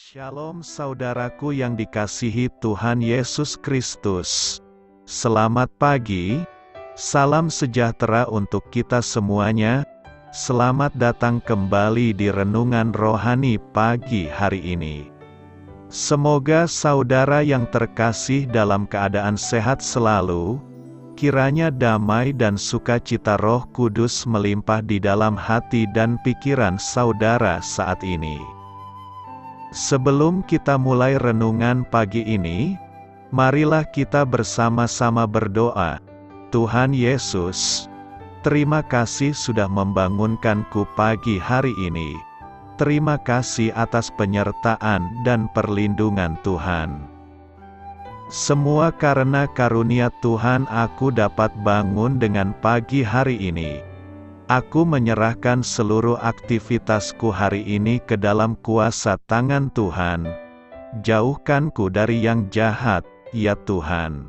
Shalom saudaraku yang dikasihi Tuhan Yesus Kristus. Selamat pagi, salam sejahtera untuk kita semuanya. Selamat datang kembali di Renungan Rohani pagi hari ini. Semoga saudara yang terkasih dalam keadaan sehat selalu. Kiranya damai dan sukacita Roh Kudus melimpah di dalam hati dan pikiran saudara saat ini. Sebelum kita mulai renungan pagi ini, marilah kita bersama-sama berdoa. Tuhan Yesus, terima kasih sudah membangunkanku pagi hari ini. Terima kasih atas penyertaan dan perlindungan Tuhan. Semua karena karunia Tuhan aku dapat bangun dengan pagi hari ini. Aku menyerahkan seluruh aktivitasku hari ini ke dalam kuasa tangan Tuhan. Jauhkanku dari yang jahat, ya Tuhan.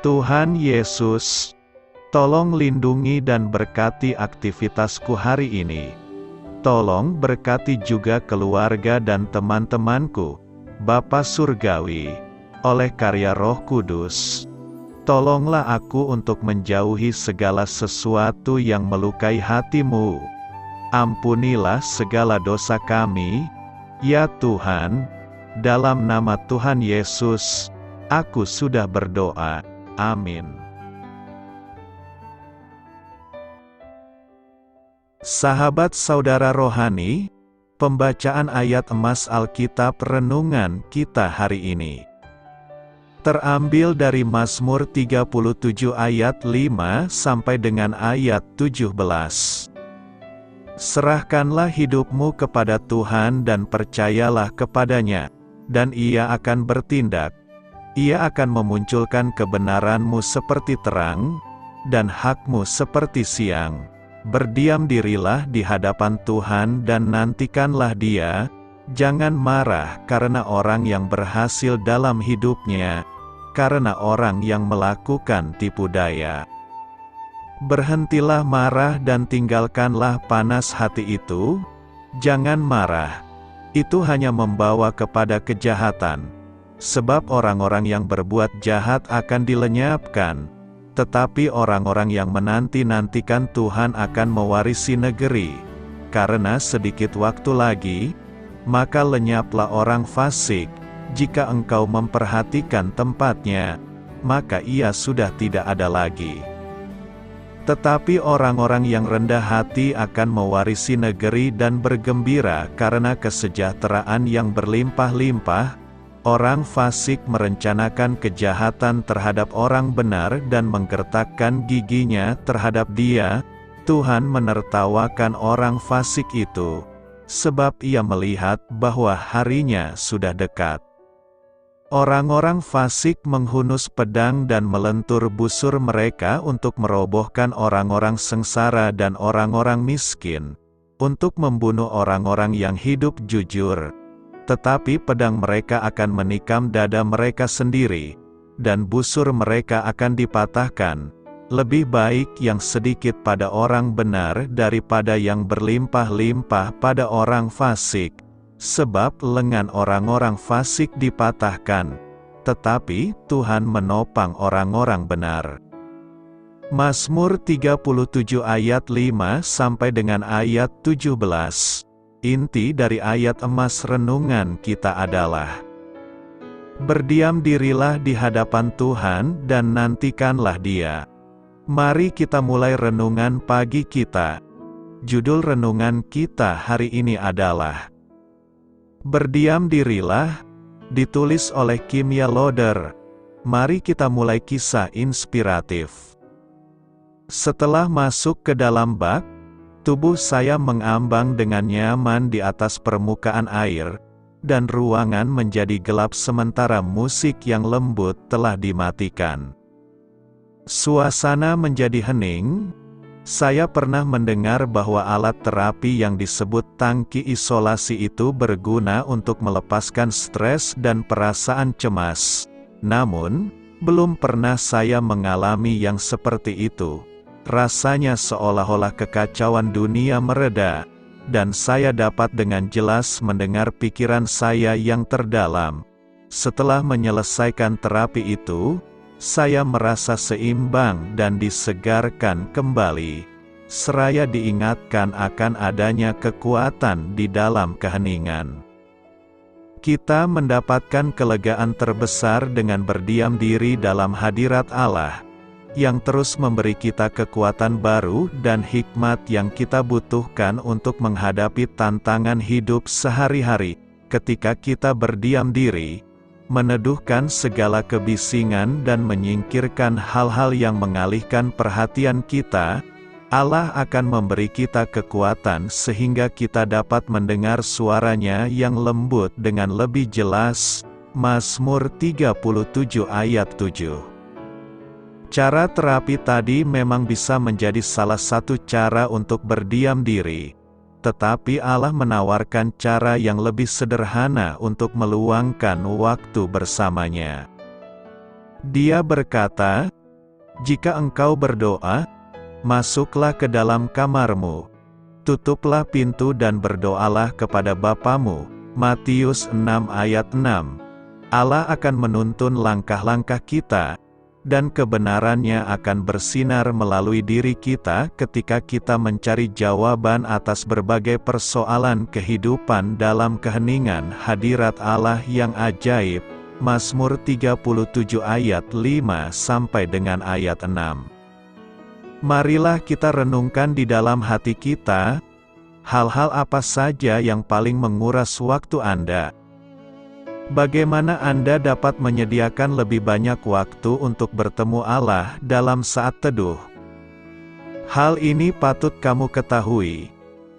Tuhan Yesus, tolong lindungi dan berkati aktivitasku hari ini. Tolong berkati juga keluarga dan teman-temanku, Bapa Surgawi, oleh karya Roh Kudus. Tolonglah aku untuk menjauhi segala sesuatu yang melukai hati-Mu. Ampunilah segala dosa kami, ya Tuhan. Dalam nama Tuhan Yesus, aku sudah berdoa. Amin. Sahabat saudara rohani, pembacaan ayat emas Alkitab renungan kita hari ini terambil dari Mazmur 37 ayat 5 sampai dengan ayat 17. Serahkanlah hidupmu kepada Tuhan dan percayalah kepadanya, dan Ia akan bertindak. Ia akan memunculkan kebenaranmu seperti terang, dan hakmu seperti siang. Berdiam dirilah di hadapan Tuhan dan nantikanlah Dia. Jangan marah karena orang yang berhasil dalam hidupnya, karena orang yang melakukan tipu daya. Berhentilah marah dan tinggalkanlah panas hati itu. Jangan marah. Itu hanya membawa kepada kejahatan. Sebab orang-orang yang berbuat jahat akan dilenyapkan. Tetapi orang-orang yang menanti-nantikan Tuhan akan mewarisi negeri. Karena sedikit waktu lagi, maka lenyaplah orang fasik. Jika engkau memperhatikan tempatnya, maka ia sudah tidak ada lagi. Tetapi orang-orang yang rendah hati akan mewarisi negeri dan bergembira karena kesejahteraan yang berlimpah-limpah. Orang fasik merencanakan kejahatan terhadap orang benar dan menggertakkan giginya terhadap dia. Tuhan menertawakan orang fasik itu, sebab ia melihat bahwa harinya sudah dekat. Orang-orang fasik menghunus pedang dan melentur busur mereka untuk merobohkan orang-orang sengsara dan orang-orang miskin, untuk membunuh orang-orang yang hidup jujur. Tetapi pedang mereka akan menikam dada mereka sendiri, dan busur mereka akan dipatahkan. Lebih baik yang sedikit pada orang benar daripada yang berlimpah-limpah pada orang fasik. Sebab lengan orang-orang fasik dipatahkan, tetapi Tuhan menopang orang-orang benar. Mazmur 37 ayat 5 sampai dengan ayat 17. Inti dari ayat emas renungan kita adalah: berdiam dirilah di hadapan Tuhan dan nantikanlah Dia. Mari kita mulai renungan pagi kita. Judul renungan kita hari ini adalah Berdiam dirilah, ditulis oleh Kimia Loder. Mari kita mulai kisah inspiratif. Setelah masuk ke dalam bak, tubuh saya mengambang dengan nyaman di atas permukaan air, dan ruangan menjadi gelap sementara musik yang lembut telah dimatikan. Suasana menjadi hening. Saya pernah mendengar bahwa alat terapi yang disebut tangki isolasi itu berguna untuk melepaskan stres dan perasaan cemas. Namun, belum pernah saya mengalami yang seperti itu. Rasanya seolah-olah kekacauan dunia mereda, dan saya dapat dengan jelas mendengar pikiran saya yang terdalam. Setelah menyelesaikan terapi itu, saya merasa seimbang dan disegarkan kembali, seraya diingatkan akan adanya kekuatan di dalam keheningan. Kita mendapatkan kelegaan terbesar dengan berdiam diri dalam hadirat Allah, yang terus memberi kita kekuatan baru dan hikmat yang kita butuhkan untuk menghadapi tantangan hidup sehari-hari. Ketika kita berdiam diri, meneduhkan segala kebisingan dan menyingkirkan hal-hal yang mengalihkan perhatian kita, Allah akan memberi kita kekuatan sehingga kita dapat mendengar suara-Nya yang lembut dengan lebih jelas. Mazmur 37 ayat 7. Cara terapi tadi memang bisa menjadi salah satu cara untuk berdiam diri, tetapi Allah menawarkan cara yang lebih sederhana untuk meluangkan waktu bersamanya. Dia berkata, "Jika engkau berdoa, masuklah ke dalam kamarmu, tutuplah pintu dan berdoalah kepada Bapamu." Matius 6 ayat 6. Allah akan menuntun langkah-langkah kita, dan kebenaran-Nya akan bersinar melalui diri kita ketika kita mencari jawaban atas berbagai persoalan kehidupan dalam keheningan hadirat Allah yang ajaib. Mazmur 37 ayat 5 sampai dengan ayat 6. Marilah kita renungkan di dalam hati kita, hal-hal apa saja yang paling menguras waktu Anda? Bagaimana Anda dapat menyediakan lebih banyak waktu untuk bertemu Allah dalam saat teduh? Hal ini patut kamu ketahui.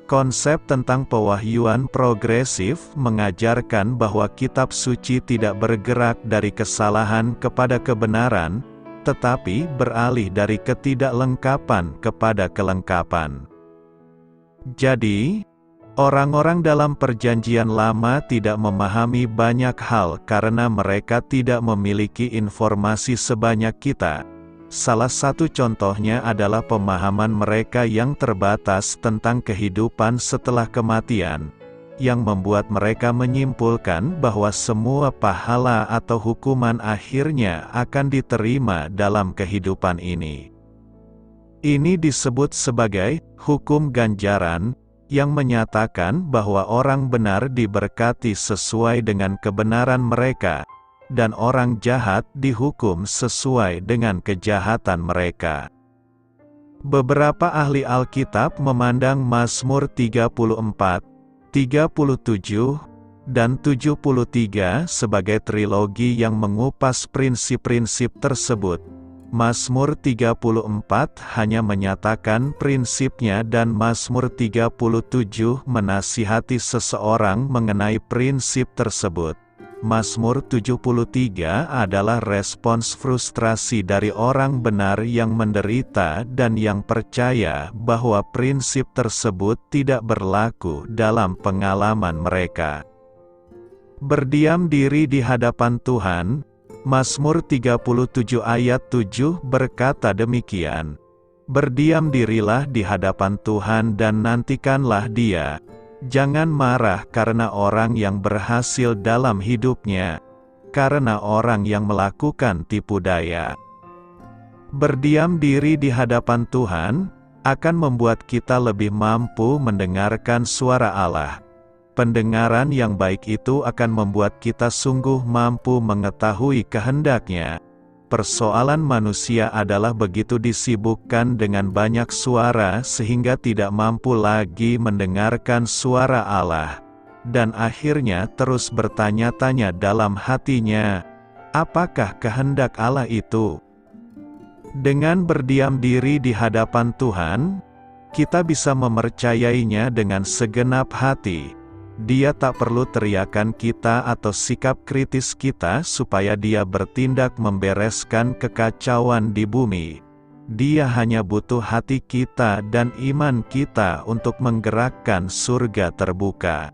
Konsep tentang pewahyuan progresif mengajarkan bahwa kitab suci tidak bergerak dari kesalahan kepada kebenaran, tetapi beralih dari ketidaklengkapan kepada kelengkapan. Jadi, orang-orang dalam Perjanjian Lama tidak memahami banyak hal karena mereka tidak memiliki informasi sebanyak kita. Salah satu contohnya adalah pemahaman mereka yang terbatas tentang kehidupan setelah kematian, yang membuat mereka menyimpulkan bahwa semua pahala atau hukuman akhirnya akan diterima dalam kehidupan ini. Ini disebut sebagai hukum ganjaran, yang menyatakan bahwa orang benar diberkati sesuai dengan kebenaran mereka, dan orang jahat dihukum sesuai dengan kejahatan mereka. Beberapa ahli Alkitab memandang Mazmur 34, 37, dan 73 sebagai trilogi yang mengupas prinsip-prinsip tersebut. Mazmur 34 hanya menyatakan prinsipnya dan Mazmur 37 menasihati seseorang mengenai prinsip tersebut. Mazmur 73 adalah respons frustrasi dari orang benar yang menderita dan yang percaya bahwa prinsip tersebut tidak berlaku dalam pengalaman mereka. Berdiam diri di hadapan Tuhan. Mazmur 37 ayat 7 berkata demikian, "Berdiam dirilah di hadapan Tuhan dan nantikanlah Dia. Jangan marah karena orang yang berhasil dalam hidupnya, karena orang yang melakukan tipu daya." Berdiam diri di hadapan Tuhan akan membuat kita lebih mampu mendengarkan suara Allah. Pendengaran yang baik itu akan membuat kita sungguh mampu mengetahui kehendak-Nya. Persoalan manusia adalah begitu disibukkan dengan banyak suara sehingga tidak mampu lagi mendengarkan suara Allah, dan akhirnya terus bertanya-tanya dalam hatinya, apakah kehendak Allah itu? Dengan berdiam diri di hadapan Tuhan, kita bisa mempercayainya dengan segenap hati. Dia tak perlu teriakan kita atau sikap kritis kita supaya Dia bertindak membereskan kekacauan di bumi. Dia hanya butuh hati kita dan iman kita untuk menggerakkan surga terbuka.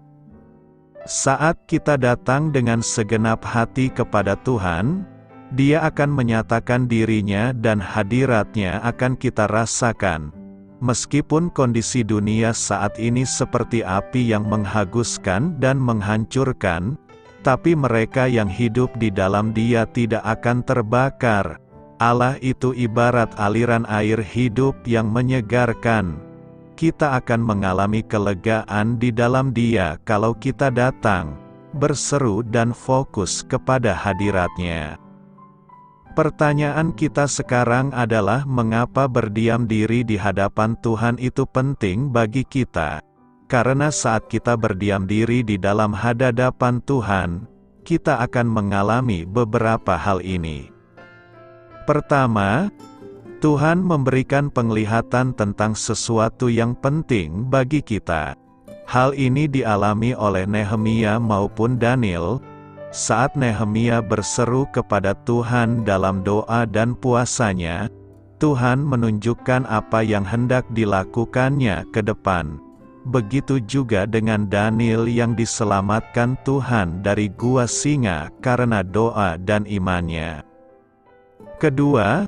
Saat kita datang dengan segenap hati kepada Tuhan, Dia akan menyatakan diri-Nya dan hadirat-Nya akan kita rasakan. Meskipun kondisi dunia saat ini seperti api yang menghanguskan dan menghancurkan, tapi mereka yang hidup di dalam Dia tidak akan terbakar. Allah itu ibarat aliran air hidup yang menyegarkan. Kita akan mengalami kelegaan di dalam Dia kalau kita datang, berseru dan fokus kepada hadirat-Nya. Pertanyaan kita sekarang adalah mengapa berdiam diri di hadapan Tuhan itu penting bagi kita? Karena saat kita berdiam diri di dalam hadapan Tuhan, kita akan mengalami beberapa hal ini. Pertama, Tuhan memberikan penglihatan tentang sesuatu yang penting bagi kita. Hal ini dialami oleh Nehemia maupun Daniel, saat Nehemia berseru kepada Tuhan dalam doa dan puasanya. Tuhan menunjukkan apa yang hendak dilakukannya ke depan. Begitu juga dengan Daniel yang diselamatkan Tuhan dari gua singa karena doa dan imannya. Kedua,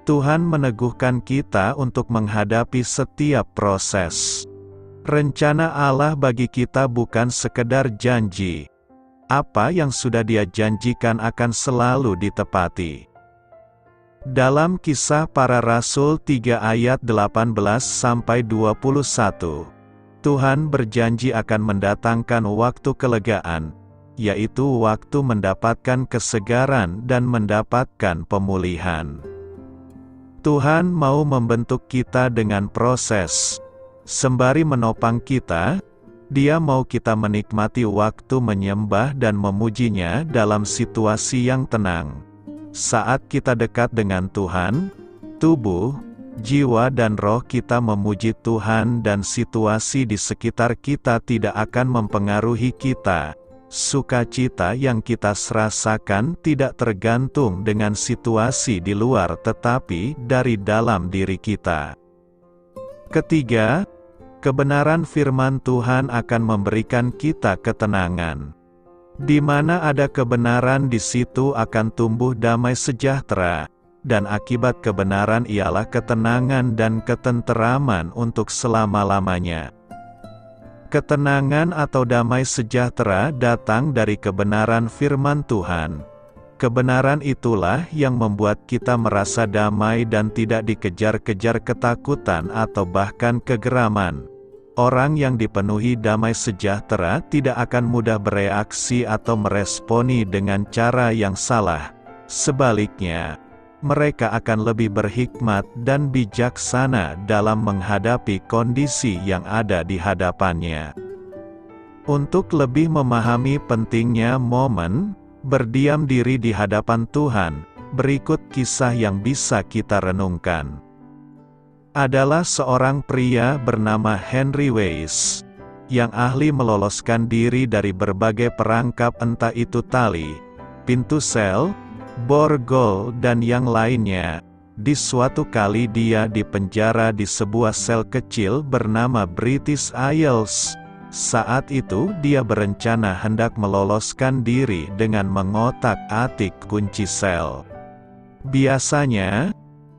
Tuhan meneguhkan kita untuk menghadapi setiap proses. Rencana Allah bagi kita bukan sekedar janji. Apa yang sudah Dia janjikan akan selalu ditepati. Dalam Kisah Para Rasul 3 ayat 18-21, Tuhan berjanji akan mendatangkan waktu kelegaan, yaitu waktu mendapatkan kesegaran dan mendapatkan pemulihan. Tuhan mau membentuk kita dengan proses. Sembari menopang kita, Dia mau kita menikmati waktu menyembah dan memujinya dalam situasi yang tenang. Saat kita dekat dengan Tuhan, tubuh, jiwa dan roh kita memuji Tuhan dan situasi di sekitar kita tidak akan mempengaruhi kita. Sukacita yang kita rasakan tidak tergantung dengan situasi di luar tetapi dari dalam diri kita. Ketiga, kebenaran firman Tuhan akan memberikan kita ketenangan. Di mana ada kebenaran di situ akan tumbuh damai sejahtera, dan akibat kebenaran ialah ketenangan dan ketenteraman untuk selama-lamanya. Ketenangan atau damai sejahtera datang dari kebenaran firman Tuhan. Kebenaran itulah yang membuat kita merasa damai dan tidak dikejar-kejar ketakutan atau bahkan kegeraman. Orang yang dipenuhi damai sejahtera tidak akan mudah bereaksi atau meresponi dengan cara yang salah. Sebaliknya, mereka akan lebih berhikmat dan bijaksana dalam menghadapi kondisi yang ada di hadapannya. Untuk lebih memahami pentingnya momen berdiam diri di hadapan Tuhan, berikut kisah yang bisa kita renungkan. Adalah seorang pria bernama Henry Weiss, yang ahli meloloskan diri dari berbagai perangkap entah itu tali, pintu sel, borgol dan yang lainnya. Di suatu kali dia dipenjara di sebuah sel kecil bernama British Isles. Saat itu dia berencana hendak meloloskan diri dengan mengotak-atik kunci sel. Biasanya,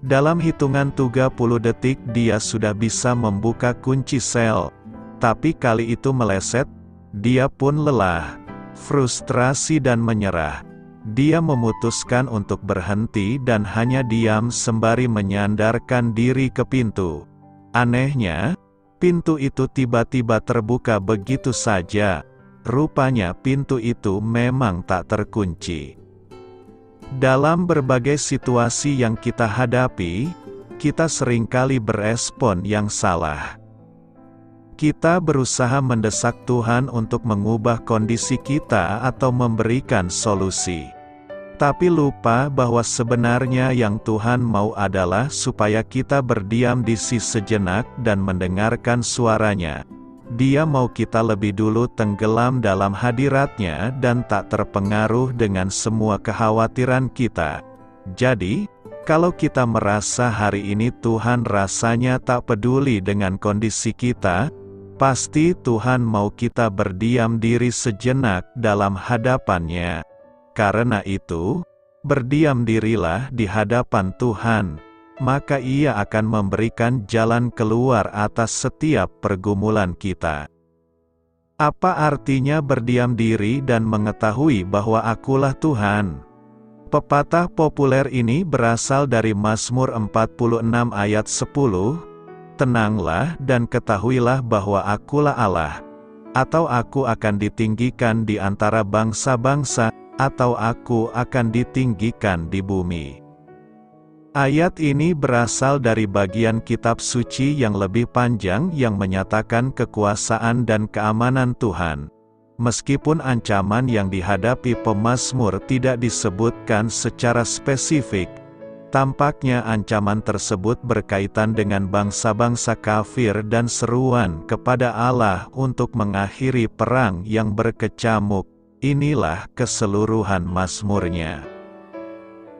dalam hitungan 30 detik dia sudah bisa membuka kunci sel. Tapi kali itu meleset, dia pun lelah, frustrasi dan menyerah. Dia memutuskan untuk berhenti dan hanya diam sembari menyandarkan diri ke pintu. Anehnya, pintu itu tiba-tiba terbuka begitu saja. Rupanya pintu itu memang tak terkunci. Dalam berbagai situasi yang kita hadapi, kita seringkali berespon yang salah. Kita berusaha mendesak Tuhan untuk mengubah kondisi kita atau memberikan solusi. Tapi lupa bahwa sebenarnya yang Tuhan mau adalah supaya kita berdiam di sisi sejenak dan mendengarkan suaranya. Dia mau kita lebih dulu tenggelam dalam hadirat-Nya dan tak terpengaruh dengan semua kekhawatiran kita. Jadi, kalau kita merasa hari ini Tuhan rasanya tak peduli dengan kondisi kita, pasti Tuhan mau kita berdiam diri sejenak dalam hadapan-Nya. Karena itu, berdiam dirilah di hadapan Tuhan. maka Ia akan memberikan jalan keluar atas setiap pergumulan kita. Apa artinya berdiam diri dan mengetahui bahwa Akulah Tuhan? Pepatah populer ini berasal dari Mazmur 46 ayat 10, "Tenanglah dan ketahuilah bahwa Akulah Allah," atau "Aku akan ditinggikan di antara bangsa-bangsa," atau "Aku akan ditinggikan di bumi." Ayat ini berasal dari bagian kitab suci yang lebih panjang yang menyatakan kekuasaan dan keamanan Tuhan. Meskipun ancaman yang dihadapi pemazmur tidak disebutkan secara spesifik, tampaknya ancaman tersebut berkaitan dengan bangsa-bangsa kafir dan seruan kepada Allah untuk mengakhiri perang yang berkecamuk. Inilah keseluruhan mazmurnya.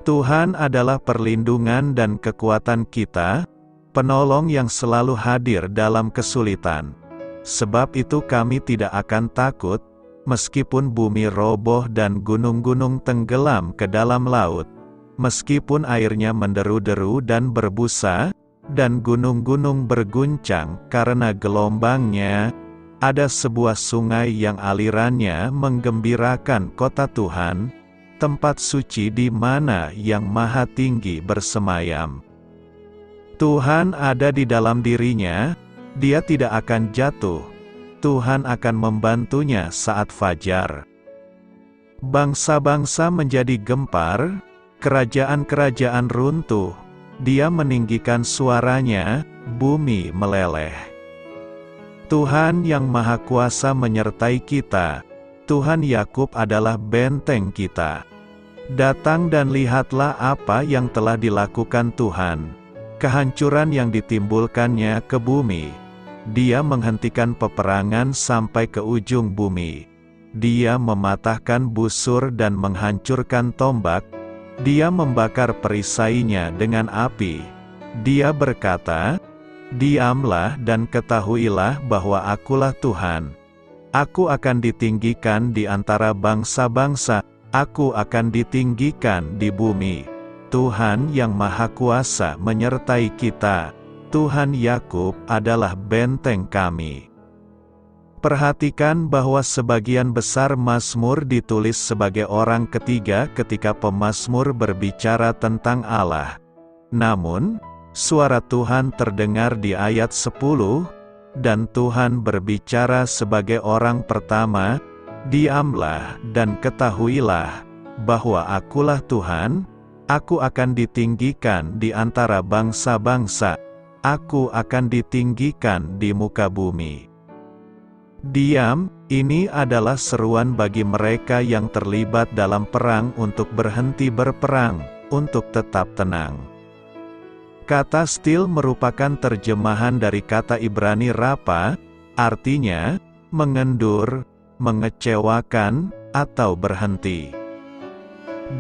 Tuhan adalah perlindungan dan kekuatan kita, penolong yang selalu hadir dalam kesulitan. Sebab itu kami tidak akan takut, meskipun bumi roboh dan gunung-gunung tenggelam ke dalam laut, meskipun airnya menderu-deru dan berbusa, dan gunung-gunung berguncang karena gelombangnya. Ada sebuah sungai yang alirannya menggembirakan kota Tuhan, tempat suci di mana Yang Maha Tinggi bersemayam. Tuhan ada di dalam dirinya, dia tidak akan jatuh. Tuhan akan membantunya saat fajar. Bangsa-bangsa menjadi gempar, kerajaan-kerajaan runtuh, dia meninggikan suaranya, bumi meleleh. Tuhan yang Maha Kuasa menyertai kita, Tuhan Yakub adalah benteng kita. Datang dan lihatlah apa yang telah dilakukan Tuhan, kehancuran yang ditimbulkannya ke bumi. Dia menghentikan peperangan sampai ke ujung bumi. Dia mematahkan busur dan menghancurkan tombak. Dia membakar perisainya dengan api. Dia berkata, "Diamlah dan ketahuilah bahwa Akulah Tuhan. Aku akan ditinggikan di antara bangsa-bangsa, Aku akan ditinggikan di bumi." Tuhan yang Maha Kuasa menyertai kita. Tuhan Yakub adalah benteng kami. Perhatikan bahwa sebagian besar mazmur ditulis sebagai orang ketiga ketika pemazmur berbicara tentang Allah. Namun, suara Tuhan terdengar di ayat 10, dan Tuhan berbicara sebagai orang pertama, "Diamlah dan ketahuilah bahwa Akulah Tuhan, Aku akan ditinggikan di antara bangsa-bangsa, Aku akan ditinggikan di muka bumi." Diam, ini adalah seruan bagi mereka yang terlibat dalam perang untuk berhenti berperang, untuk tetap tenang. Kata still merupakan terjemahan dari kata Ibrani rapa, artinya mengendur, mengecewakan, atau berhenti.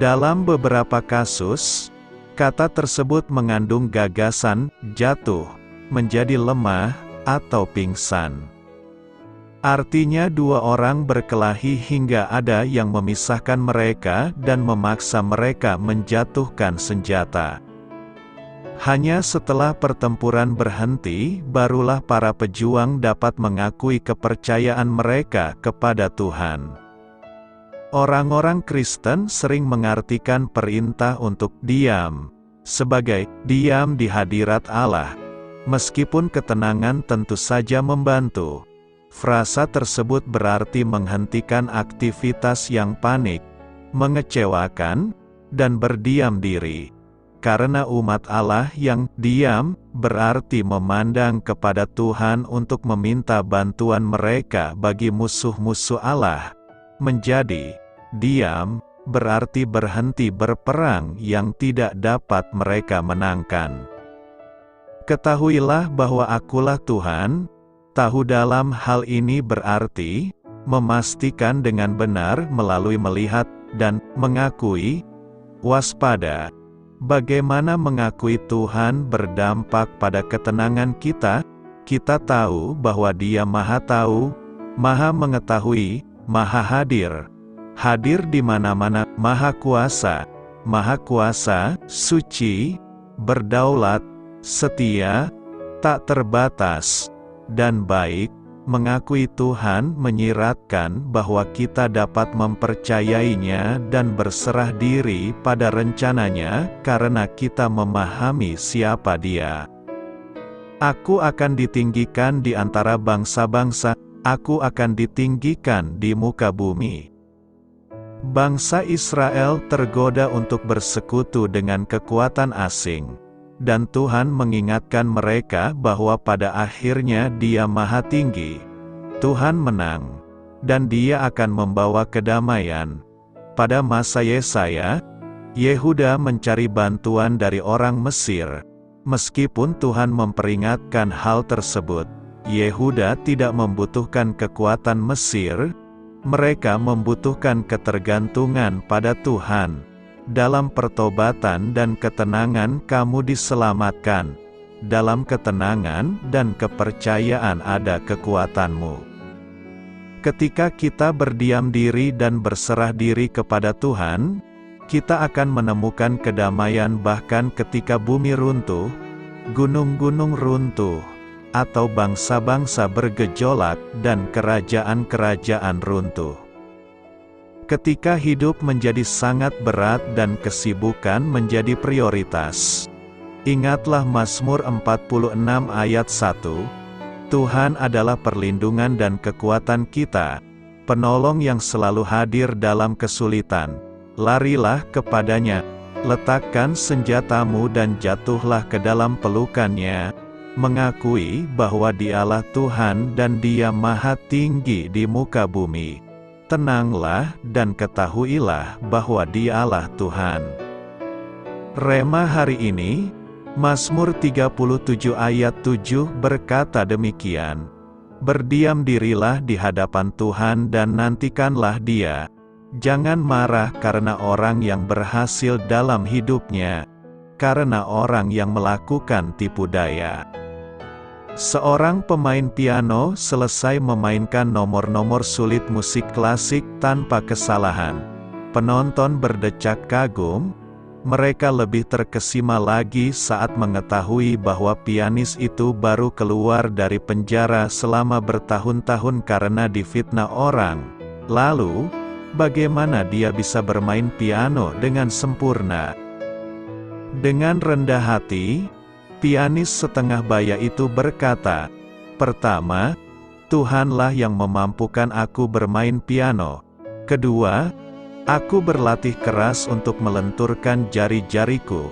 Dalam beberapa kasus, kata tersebut mengandung gagasan jatuh, menjadi lemah, atau pingsan. Artinya dua orang berkelahi hingga ada yang memisahkan mereka dan memaksa mereka menjatuhkan senjata. Hanya setelah pertempuran berhenti, barulah para pejuang dapat mengakui kepercayaan mereka kepada Tuhan. Orang-orang Kristen sering mengartikan perintah untuk diam sebagai diam di hadirat Allah. Meskipun ketenangan tentu saja membantu, frasa tersebut berarti menghentikan aktivitas yang panik, mengecewakan, dan berdiam diri. Karena umat Allah yang diam, berarti memandang kepada Tuhan untuk meminta bantuan mereka bagi musuh-musuh Allah. Menjadi diam, berarti berhenti berperang yang tidak dapat mereka menangkan. Ketahuilah bahwa Akulah Tuhan. Tahu dalam hal ini berarti memastikan dengan benar melalui melihat dan mengakui. Waspada. Bagaimana mengakui Tuhan berdampak pada ketenangan kita? Kita tahu bahwa Dia Maha Tahu, Maha Mengetahui, Maha Hadir. Hadir di mana-mana, Maha Kuasa, suci, berdaulat, setia, tak terbatas, dan baik. Mengakui Tuhan menyiratkan bahwa kita dapat mempercayainya dan berserah diri pada rencananya karena kita memahami siapa Dia. Aku akan ditinggikan di antara bangsa-bangsa, aku akan ditinggikan di muka bumi. Bangsa Israel tergoda untuk bersekutu dengan kekuatan asing. Dan Tuhan mengingatkan mereka bahwa pada akhirnya Dia Maha Tinggi. Tuhan menang, dan Dia akan membawa kedamaian. Pada masa Yesaya, Yehuda mencari bantuan dari orang Mesir. Meskipun Tuhan memperingatkan hal tersebut, Yehuda tidak membutuhkan kekuatan Mesir, mereka membutuhkan ketergantungan pada Tuhan. Dalam pertobatan dan ketenangan kamu diselamatkan. Dalam ketenangan dan kepercayaan ada kekuatanmu. Ketika kita berdiam diri dan berserah diri kepada Tuhan, kita akan menemukan kedamaian bahkan ketika bumi runtuh, gunung-gunung runtuh, atau bangsa-bangsa bergejolak dan kerajaan-kerajaan runtuh. Ketika hidup menjadi sangat berat dan kesibukan menjadi prioritas. Ingatlah Mazmur 46 ayat 1. Tuhan adalah perlindungan dan kekuatan kita, penolong yang selalu hadir dalam kesulitan. Larilah kepadanya, letakkan senjatamu dan jatuhlah ke dalam pelukannya, mengakui bahwa Dialah Tuhan dan Dia Maha Tinggi di muka bumi. Tenanglah dan ketahuilah bahwa Dialah Tuhan. Rema hari ini, Mazmur 37 ayat 7 berkata demikian. Berdiam dirilah di hadapan Tuhan dan nantikanlah Dia. Jangan marah karena orang yang berhasil dalam hidupnya, karena orang yang melakukan tipu daya. Seorang pemain piano selesai memainkan nomor-nomor sulit musik klasik tanpa kesalahan. Penonton berdecak kagum. Mereka lebih terkesima lagi saat mengetahui bahwa pianis itu baru keluar dari penjara selama bertahun-tahun karena difitnah orang. Lalu, bagaimana dia bisa bermain piano dengan sempurna? Dengan rendah hati, pianis setengah baya itu berkata, pertama, Tuhanlah yang memampukan aku bermain piano. Kedua, aku berlatih keras untuk melenturkan jari-jariku.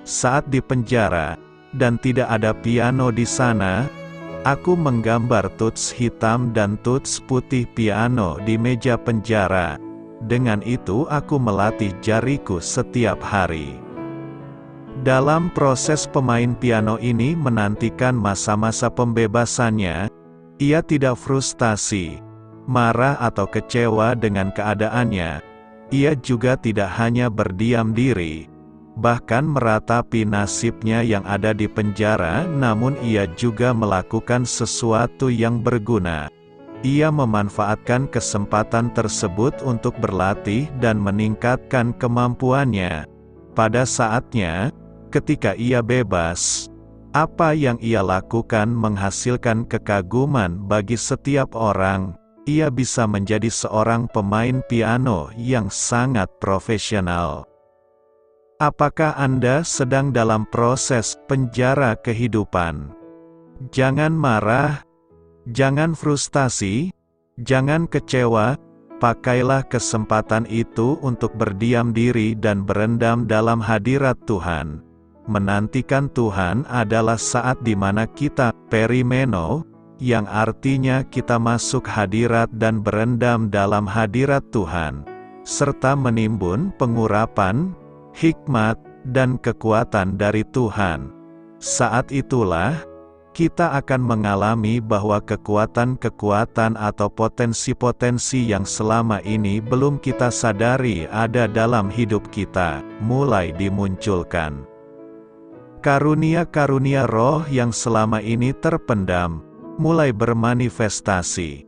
Saat di penjara, dan tidak ada piano di sana, aku menggambar tuts hitam dan tuts putih piano di meja penjara. Dengan itu aku melatih jariku setiap hari. Dalam proses pemain piano ini menantikan masa-masa pembebasannya, ia tidak frustasi, marah atau kecewa dengan keadaannya. Ia juga tidak hanya berdiam diri, bahkan meratapi nasibnya yang ada di penjara, namun ia juga melakukan sesuatu yang berguna. Ia memanfaatkan kesempatan tersebut untuk berlatih dan meningkatkan kemampuannya. Pada saatnya, ketika ia bebas, apa yang ia lakukan menghasilkan kekaguman bagi setiap orang. Ia bisa menjadi seorang pemain piano yang sangat profesional. Apakah Anda sedang dalam proses penjara kehidupan? Jangan marah, jangan frustasi, jangan kecewa. Pakailah kesempatan itu untuk berdiam diri dan berendam dalam hadirat Tuhan. Menantikan Tuhan adalah saat di mana kita perimeno, yang artinya kita masuk hadirat dan berendam dalam hadirat Tuhan, serta menimbun pengurapan, hikmat, dan kekuatan dari Tuhan. Saat itulah, kita akan mengalami bahwa kekuatan-kekuatan atau potensi-potensi yang selama ini belum kita sadari ada dalam hidup kita, mulai dimunculkan. Karunia-karunia roh yang selama ini terpendam, mulai bermanifestasi.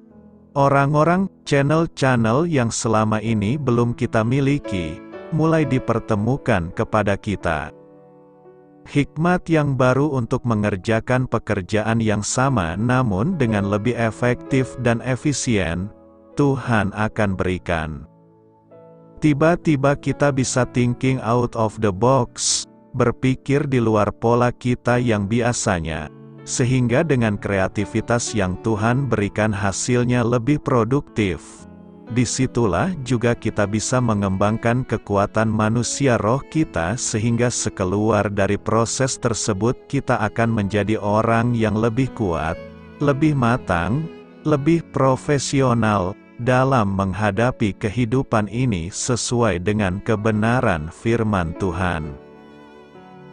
Orang-orang, channel-channel yang selama ini belum kita miliki, mulai dipertemukan kepada kita. hikmat yang baru untuk mengerjakan pekerjaan yang sama namun dengan lebih efektif dan efisien, Tuhan akan berikan. Tiba-tiba kita bisa thinking out of the box, berpikir di luar pola kita yang biasanya, sehingga dengan kreativitas yang Tuhan berikan hasilnya lebih produktif. Disitulah juga kita bisa mengembangkan kekuatan manusia roh kita sehingga sekeluar dari proses tersebut kita akan menjadi orang yang lebih kuat, lebih matang, lebih profesional, dalam menghadapi kehidupan ini sesuai dengan kebenaran firman Tuhan.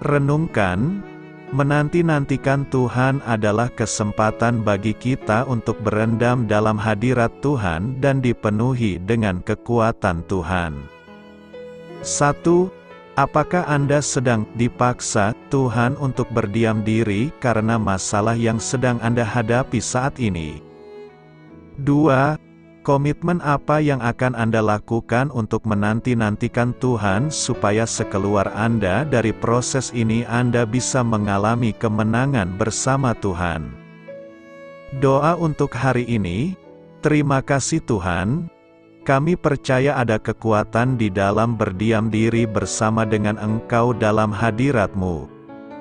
Renungkan, menanti-nantikan Tuhan adalah kesempatan bagi kita untuk berendam dalam hadirat Tuhan dan dipenuhi dengan kekuatan Tuhan. 1. Apakah Anda sedang dipaksa Tuhan untuk berdiam diri karena masalah yang sedang Anda hadapi saat ini? 2. Komitmen apa yang akan Anda lakukan untuk menanti-nantikan Tuhan supaya sekeluar Anda dari proses ini Anda bisa mengalami kemenangan bersama Tuhan? Doa untuk hari ini, terima kasih Tuhan, kami percaya ada kekuatan di dalam berdiam diri bersama dengan Engkau dalam hadirat-Mu.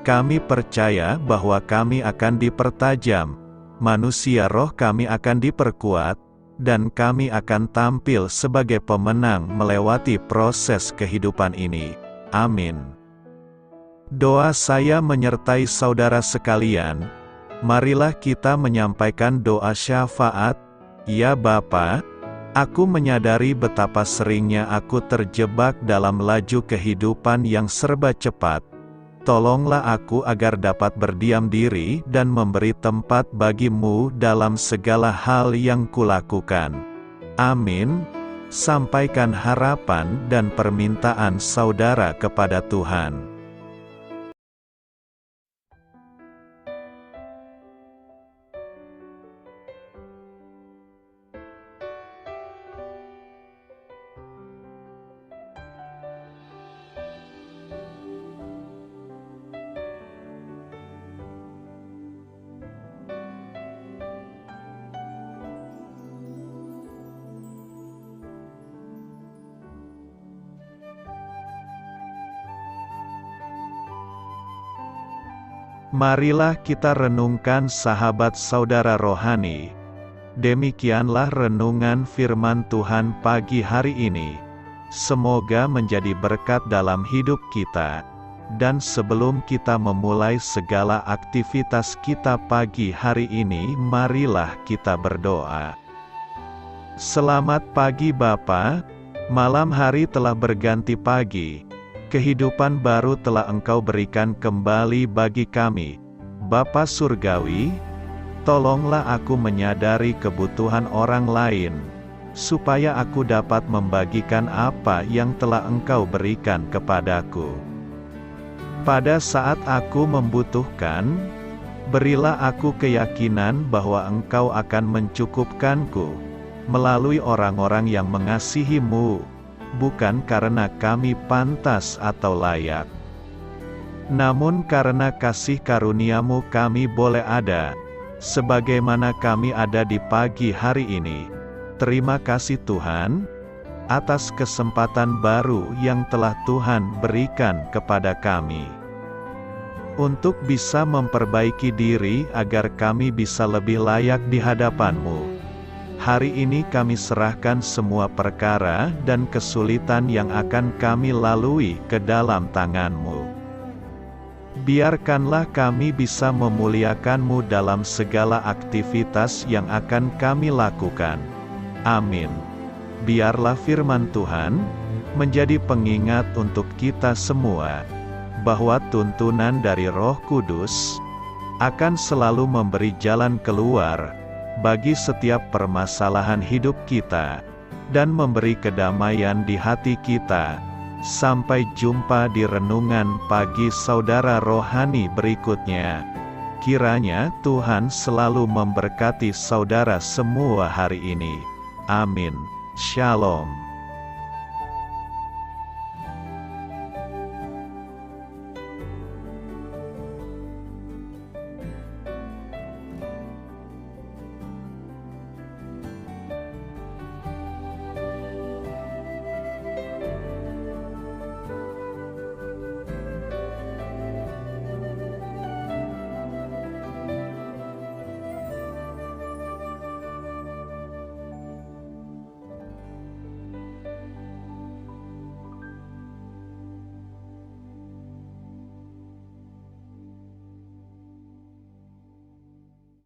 Kami percaya bahwa kami akan dipertajam, manusia roh kami akan diperkuat, dan kami akan tampil sebagai pemenang melewati proses kehidupan ini. Amin. Doa saya menyertai saudara sekalian. Marilah kita menyampaikan doa syafaat. Ya Bapa, aku menyadari betapa seringnya aku terjebak dalam laju kehidupan yang serba cepat. Tolonglah aku agar dapat berdiam diri dan memberi tempat bagi-Mu dalam segala hal yang kulakukan. Amin. Sampaikan harapan dan permintaan saudara kepada Tuhan. Marilah kita renungkan sahabat saudara rohani. Demikianlah renungan firman Tuhan pagi hari ini. Semoga menjadi berkat dalam hidup kita. Dan sebelum kita memulai segala aktivitas kita pagi hari ini, marilah kita berdoa. Selamat pagi Bapa, malam hari telah berganti pagi. Kehidupan baru telah Engkau berikan kembali bagi kami. Bapa Surgawi, tolonglah aku menyadari kebutuhan orang lain, supaya aku dapat membagikan apa yang telah Engkau berikan kepadaku. Pada saat aku membutuhkan, berilah aku keyakinan bahwa Engkau akan mencukupkanku, melalui orang-orang yang mengasihi-Mu, bukan karena kami pantas atau layak, namun karena kasih karunia-Mu kami boleh ada, sebagaimana kami ada di pagi hari ini. Terima kasih Tuhan, atas kesempatan baru yang telah Tuhan berikan kepada kami, untuk bisa memperbaiki diri agar kami bisa lebih layak di hadapan-Mu. Hari ini kami serahkan semua perkara dan kesulitan yang akan kami lalui ke dalam tangan-Mu. Biarkanlah kami bisa memuliakan-Mu dalam segala aktivitas yang akan kami lakukan. Amin. Biarlah firman Tuhan menjadi pengingat untuk kita semua, bahwa tuntunan dari Roh Kudus akan selalu memberi jalan keluar bagi setiap permasalahan hidup kita, dan memberi kedamaian di hati kita. Sampai jumpa di renungan pagi saudara rohani berikutnya. Kiranya Tuhan selalu memberkati saudara semua hari ini. Amin. Shalom.